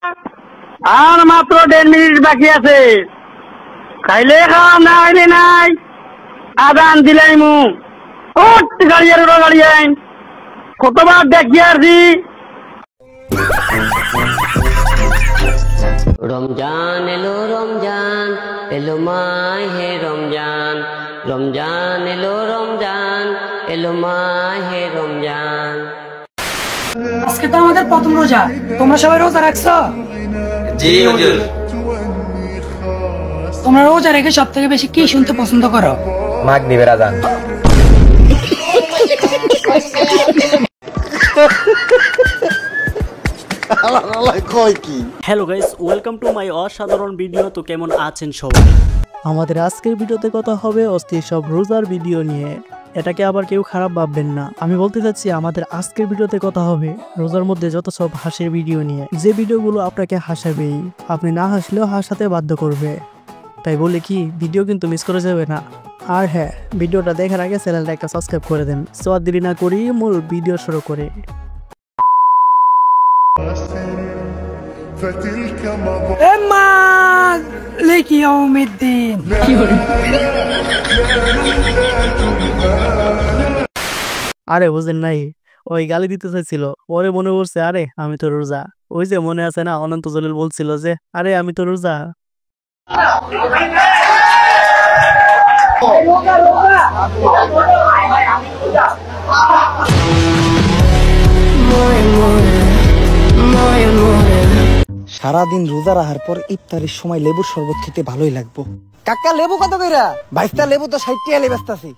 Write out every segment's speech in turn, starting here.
আর মাত্র 1.5 মিনিট বাকি আছে। খাইলে খাওয়া না খাইলে নাই। আদান দিলাই মু গাড়ি আর গাড়ি আইন কতবার দেখি আসি। রমজান এলো রমজান এলো মাহে রমজান, রমজান এলো রমজান এলো মাহে রমজান। আজকে তো আমাদের প্রথম রোজা, তোমরা সবাই রোজা রাখছো? জি হুজুর। তোমরা রোজা রেখে সব থেকে বেশি কি শুনতে পছন্দ করো? মাগরিবের আযান। Hello guys, welcome to my অসাধারণ ভিডিও। তো কেমন আছেন সবাই? আমাদের আজকের ভিডিওতে কথা হবে অস্থির সব রোজার ভিডিও নিয়ে। এটাকে আবার কেউ খারাপ ভাববেন না। আমি বলতে চাচ্ছি আমাদের আজকের ভিডিওতে কথা হবে রোজার মধ্যে যত সব হাসির ভিডিও নিয়ে, যে ভিডিওগুলো আপনাকে হাসাবেই, আপনি না হাসলেও হাসাতে বাধ্য করবে। তাই বলে কি ভিডিও কিন্তু মিস করে যাবে না। আর হ্যাঁ, ভিডিওটা দেখার আগে চ্যানেলটা একটা সাবস্ক্রাইব করে দেন। সো আর দেরি না করি মূল ভিডিও শুরু করে। আরে বুঝেন নাই, ওই গালি দিতে চাইছিল, পরে মনে পড়ছে আরে আমি তো রোজা। ওই যে মনে আছে না, অনন্ত জলিল বলছিল যে আরে আমি তো রোজা। সারাদিন রোজা রাখার পর ইফতারের সময় লেবুর শরবত খেতে ভালোই লাগবো। কাকা লেবু কত কইরা? 22টা লেবু তো 60 টাকা বেচতাছি।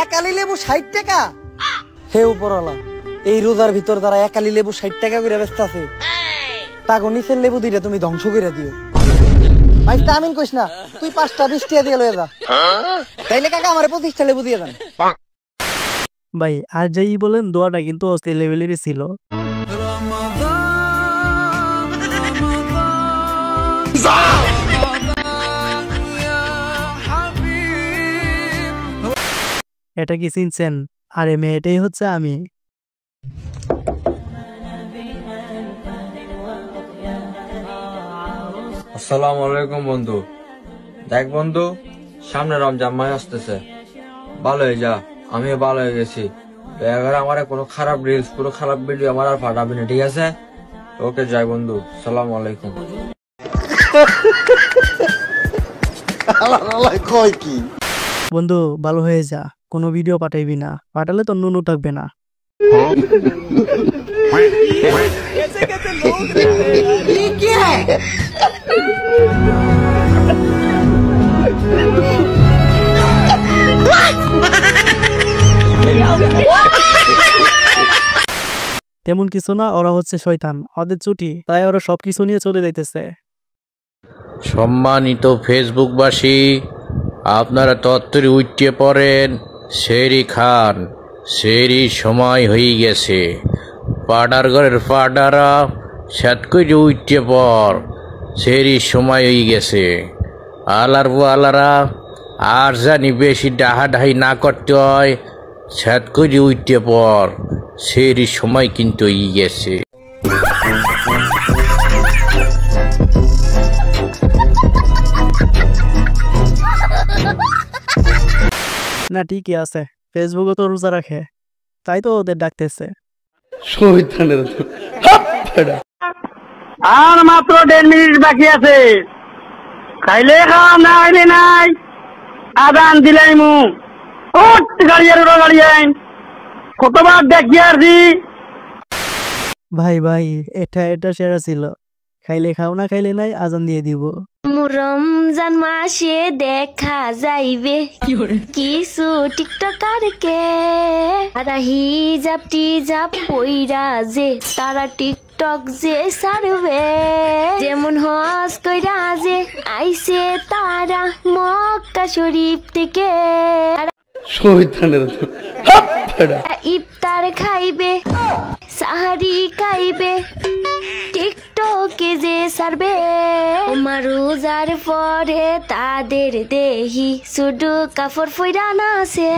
এক আলি লেবু 60 টাকা? হে উপরওয়ালা, এই রোজার ভিতর যারা এক আলি লেবু 60 টাকা করে বেচতাছে, তাগো নিচের লেবু দুইটা তুমি ধ্বংস করে দিও। ভাইস্তা আমিন কইস না, তুই 5টা 20 টাকা দিয়ে লয়ে যা। তাইলে কাকা আমারে 25টা লেবু দিয়ে দেন। ভাই আর যাই বলেন, দোয়াটা কিন্তু অস্থির লেভেলেরই ছিল। এটা কি চিনছেন? আরে মেয়েটাই হচ্ছে আমি। আসসালামু আলাইকুম বন্ধু। দেখ বন্ধু, সামনে রমজান মাস আসতেছে, ভালো হয়ে যা। আমিও ভালো হয়ে গেছি। এবার আমার কোনো খারাপ রিলস, কোনো খারাপ ভিডিও আমার আর পাঠাবি না, ঠিক আছে? ওকে যাই বন্ধু, সালাম আলাইকুম। বন্ধু ভালো হয়ে যা, কোনো ভিডিও পাঠাইবি না, পাঠালে তো নুনু থাকবে না। তেমন কিছু না, ওরা হচ্ছে শয়তান, ওদের ছুটি, তাই ওরা সবকিছু নিয়ে চলে যাইতেছে। সম্মানিত ফেসবুকবাসী, আপনারা তত্ত্বরি উঠতে পড়েন, সেরি খান, সেরি সময় হয়ে গেছে। পাডার ঘরের পাডারা সাত করে উঠতে পর, সেরি সময় হয়ে গেছে। আলার আলারা আর জানি বেশি ডাহাডাহি না করতে হয়, সাত করে উঠতে পর, সেরি সময় কিন্তু হয়ে গেছে। না ঠিকই আছে, ফেসবুকে তো রোজা রাখে, তাই তো ওদের ডাকতেছে। আর মাত্র 1.5 মিনিট বাকি আছে। খাইলে খাওয়া না খাইলে নাই। আদান দিলাই মু গাড়ি আর গাড়ি আইন কতবার দেখি আসি। ভাই ভাই, এটা সেরা ছিল। খাইলে খাও না খাইলে নাই, আজান দিয়ে দিব। রমজান মাসে দেখা যাইবে কিছু টিকটকারকে, তারা হিজাব টিজাব পইরা যে তারা টিকটক যে ছাড়বে। যেমন হজ কইরা যে আইছে তারা মক্কা শরীফ থেকে, ইফতার খাইবে, সাহারি খাইবে, টিকটকে যে ছাড়বে। রোজার পরে তাদের দেহি শুধু কাপড় ফইরা নাছে।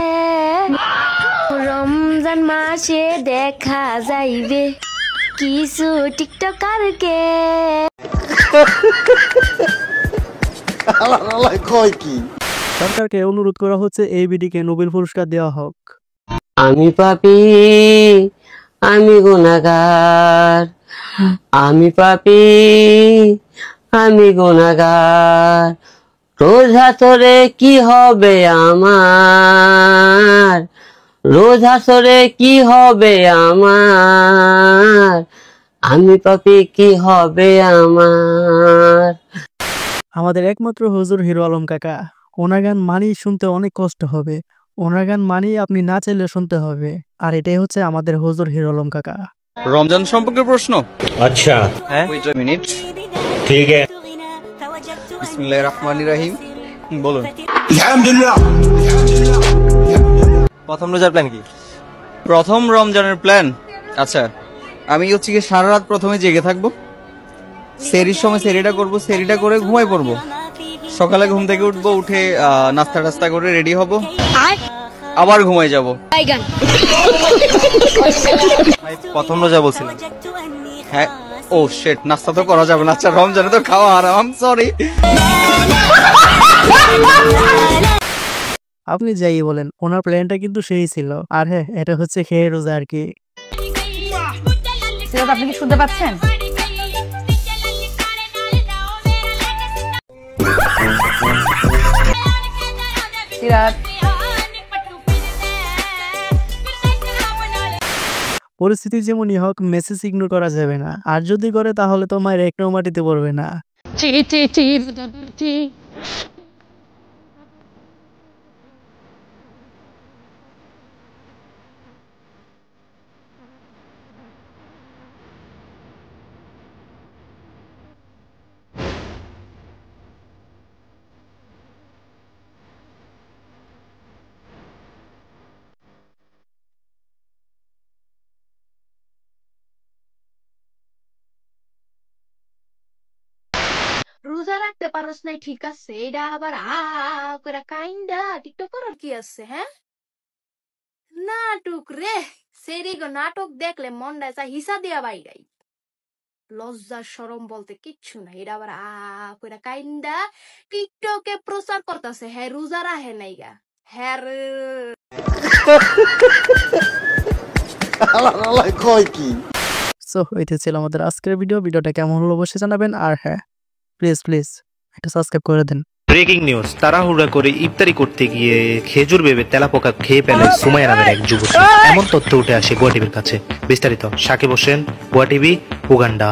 রমজান মাসে দেখা যাইবে কিছু টিকটকারকে। কয় কি? সরকারকে অনুরোধ করা হচ্ছে এই বিডিকে নোবেল পুরস্কার দেওয়া হোক। আমি পাপী, আমি গুনাহগার, আমি পাপী, আমি গুনাহগার, রোজা হাসরে কি হবে আমার, রোজ হাসরে কি হবে আমার, আমি পাপী কি হবে আমার। আমাদের একমাত্র হুজুর হিরো আলম কাকা, ওনার গান মানেই শুনতে অনেক কষ্ট হবে, ওনার গান মানেই আপনি না চাইলে শুনতে হবে। আর এটাই হচ্ছে আমাদের হুজুর হিরো আলম কাকা। রমজান সম্পর্কে প্রশ্ন। আচ্ছা, ওয়েট আ মিনিট। ঠিক আছে। বিসমিল্লাহির রহমানির রহিম। বলুন। প্রথম রোজার প্ল্যান কি? প্রথম রমজানের প্ল্যান, আচ্ছা আমি হচ্ছে কি সারা রাত প্রথমে জেগে থাকবো, সেরির সময় সেরিটা করব, সেরিটা করে ঘুমাই পড়বো, সকালে ঘুম থেকে উঠবো, উঠে নাস্তা টাস্তা করে রেডি হব, আবার ঘুমাই যাব। প্রথম রোজা বলছিলেন। হ্যাঁ, ও শিট, নাস্তা তো করা যাবে না। আচ্ছা রমজানে তো খাওয়া হারাম, সরি। আপনি যাই বলেন, ওনার প্ল্যানটা কিন্তু সেই ছিল। আর হ্যাঁ, এটা হচ্ছে খেয়ে রোজা আর কি। আপনি কি শুনতে পাচ্ছেন? পরিস্থিতি যেমনই হোক, মেসেজ ইগনোর করা যাবে না, আর যদি করে তাহলে তো মায়ের একটাও মাটিতে পড়বে না। রোজা রাখতে পারস নাই ঠিক আছে, এটা আবার করে কাইন্ডা টিকটক করার কি আছে? হ্যাঁ, নাটক রে, সেরি গো নাটক দেখলে মনটা চা হিসা দিয়া বাইরাই। লজ্জা শরম বলতে কিচ্ছু নাই, এটা আবার করে কাইন্ডা টিকটকে প্রচার করতেছে হ্যাঁ রোজা রাখে নাই গা। হ্যাঁ কয় কি? সো এটা ছিল আমাদের আজকের ভিডিওটা কেমন হলো অবশ্যই জানাবেন। আর হ্যাঁ, প্লিজ এটা সাবস্ক্রাইব করে দেন। ব্রেকিং নিউজ, তাড়াহুড়া করে ইফতারি করতে গিয়ে খেজুর ভেবে তেলাপোকা খেয়ে ফেলে সুমাইয়া নামের এক যুবতী। এমন তথ্য উঠে আসে গোয়া টিভির কাছে। বিস্তারিত সাকিব হোসেন, গোয়া টিভি, উগান্ডা।